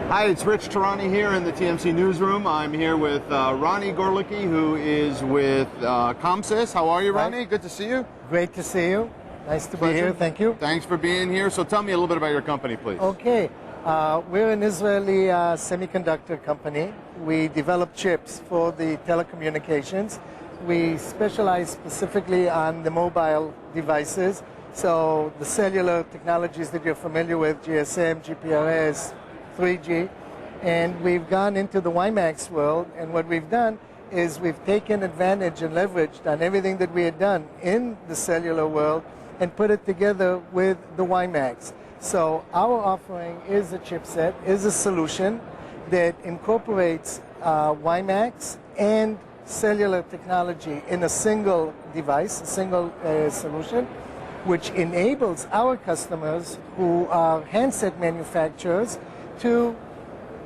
Hi, it's Rich Tehrani here in the TMC newsroom. I'm here with Ronny Gorlicki, who is with Comsys. How are you, Ronny? Good to see you. Great to see you. Nice to be here. Thank you. Thanks for being here. So tell me a little bit about your company, please. Okay. We're an Israeli semiconductor company. We develop chips for the telecommunications. We specialize specifically on the mobile devices. So the cellular technologies that you're familiar with, GSM, GPRS, 3G, and we've gone into the WiMAX world, and what we've done is we've taken advantage and leveraged on everything that we had done in the cellular world and put it together with the WiMAX. So our offering is a chipset, is a solution that incorporates WiMAX and cellular technology in a single device, a single solution, which enables our customers who are handset manufacturers to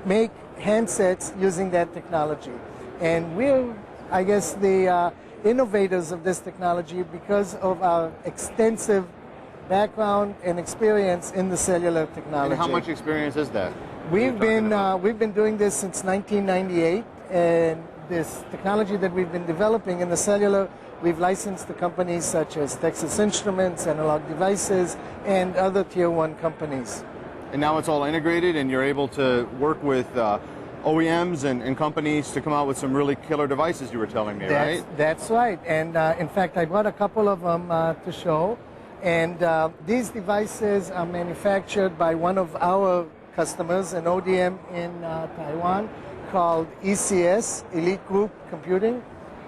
make handsets using that technology. And we're, I guess, the innovators of this technology because of our extensive background and experience in the cellular technology. And how much experience is that? We've been doing this since 1998, and this technology that we've been developing in the cellular, we've licensed to companies such as Texas Instruments, Analog Devices, and other tier 1 companies. And now it's all integrated, and you're able to work with OEMs and companies to come out with some really killer devices, you were telling me, right? That's right. And in fact, I brought a couple of them to show. And these devices are manufactured by one of our customers, an ODM in Taiwan called ECS, Elite Group Computing.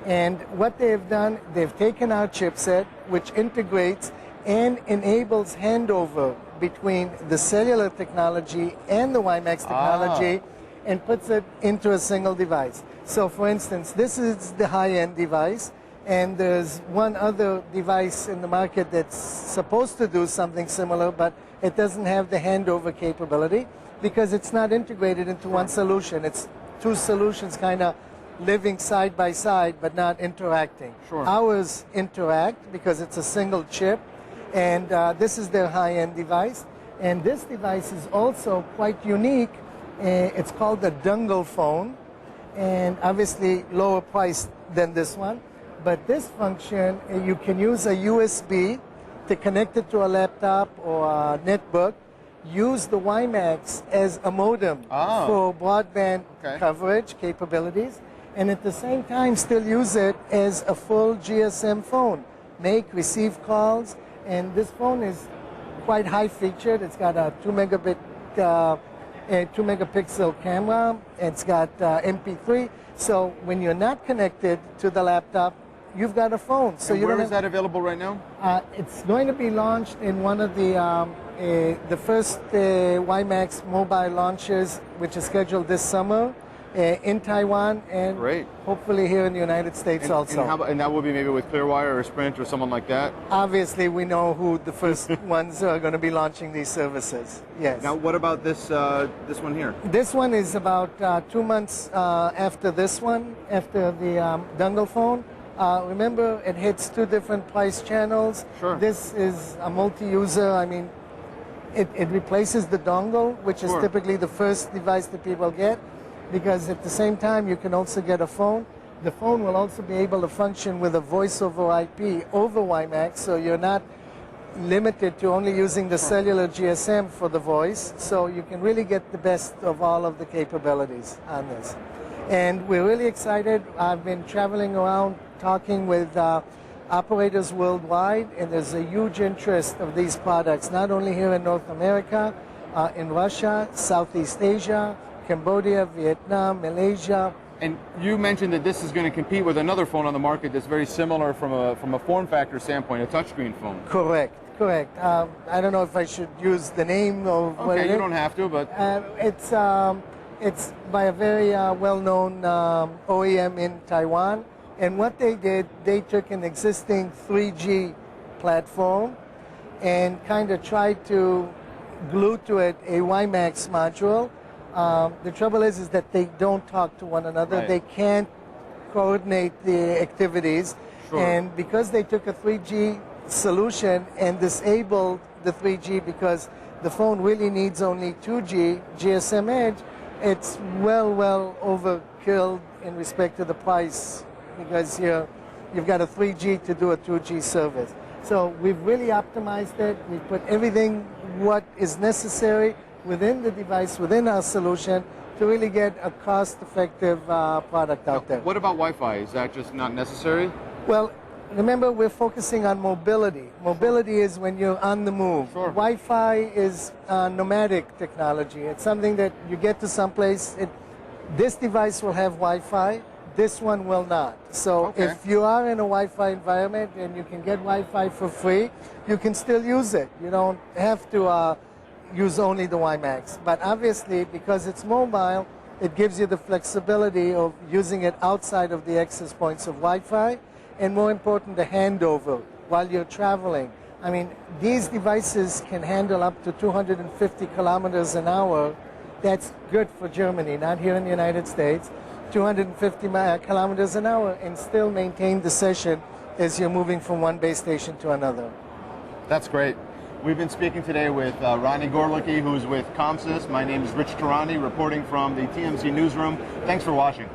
And what they've done, they've taken our chipset, which integrates and enables handover between the cellular technology and the WiMAX technology and puts it into a single device. So for instance, this is the high-end device, and there's one other device in the market that's supposed to do something similar, but it doesn't have the handover capability because it's not integrated into one solution. It's two solutions kind of living side by side but not interacting. Sure. Ours interact because it's a single chip, and this is their high-end device. And this device is also quite unique. It's called the dongle phone, and obviously lower priced than this one. But this function, you can use a USB to connect it to a laptop or a netbook, use the WiMAX as a modem for broadband coverage capabilities, and at the same time still use it as a full GSM phone. Make, receive calls, and this phone is quite high featured. It's got a 2 megapixel camera. It's got MP3. So when you're not connected to the laptop, you've got a phone. So and where is that available right now? It's going to be launched in one of the first WiMAX mobile launches, which is scheduled this summer in Taiwan, and hopefully here in the United States also. And that will be maybe with Clearwire or Sprint or someone like that? Obviously, we know who the first ones are going to be launching these services. Yes. Now, what about this one here? This one is about 2 months after this one, after the dongle phone. Remember, it hits 2 different price channels. Sure. This is a multi-user. I mean, it replaces the dongle, which is typically the first device that people get, because at the same time you can also get a phone. The phone will also be able to function with a voice over IP over WiMAX, so you're not limited to only using the cellular GSM for the voice, so you can really get the best of all of the capabilities on this. And we're really excited. I've been traveling around talking with operators worldwide, and there's a huge interest of these products, not only here in North America, in Russia, Southeast Asia, Cambodia, Vietnam, Malaysia. And you mentioned that this is going to compete with another phone on the market that's very similar from a form factor standpoint, a touchscreen phone. Correct. I don't know if I should use the name of what it is. You don't have to, but it's by a very well-known OEM in Taiwan. And what they did, they took an existing 3G platform and kind of tried to glue to it a WiMAX module. The trouble is that they don't talk to one another. They can't coordinate the activities. And because they took a 3G solution and disabled the 3G because the phone really needs only 2G GSM Edge, it's well overkill in respect to the price, because you've got a 3G to do a 2G service. So we've really optimized it. We've put everything what is necessary within the device, within our solution, to really get a cost-effective product out there. What about Wi-Fi? Is that just not necessary? Well, remember, we're focusing on mobility. Mobility is when you're on the move. Sure. Wi-Fi is nomadic technology. It's something that you get to someplace. This device will have Wi-Fi. This one will not. So if you are in a Wi-Fi environment and you can get Wi-Fi for free, you can still use it. You don't have to use only the WiMAX. But obviously, because it's mobile, it gives you the flexibility of using it outside of the access points of Wi-Fi, and more important, the handover while you're traveling. I mean, these devices can handle up to 250 kilometers an hour. That's good for Germany, not here in the United States. 250 kilometers an hour, and still maintain the session as you're moving from one base station to another. That's great. We've been speaking today with Ronny Gorlicki, who's with Comsys. My name is Tehrani, reporting from the TMC newsroom. Thanks for watching.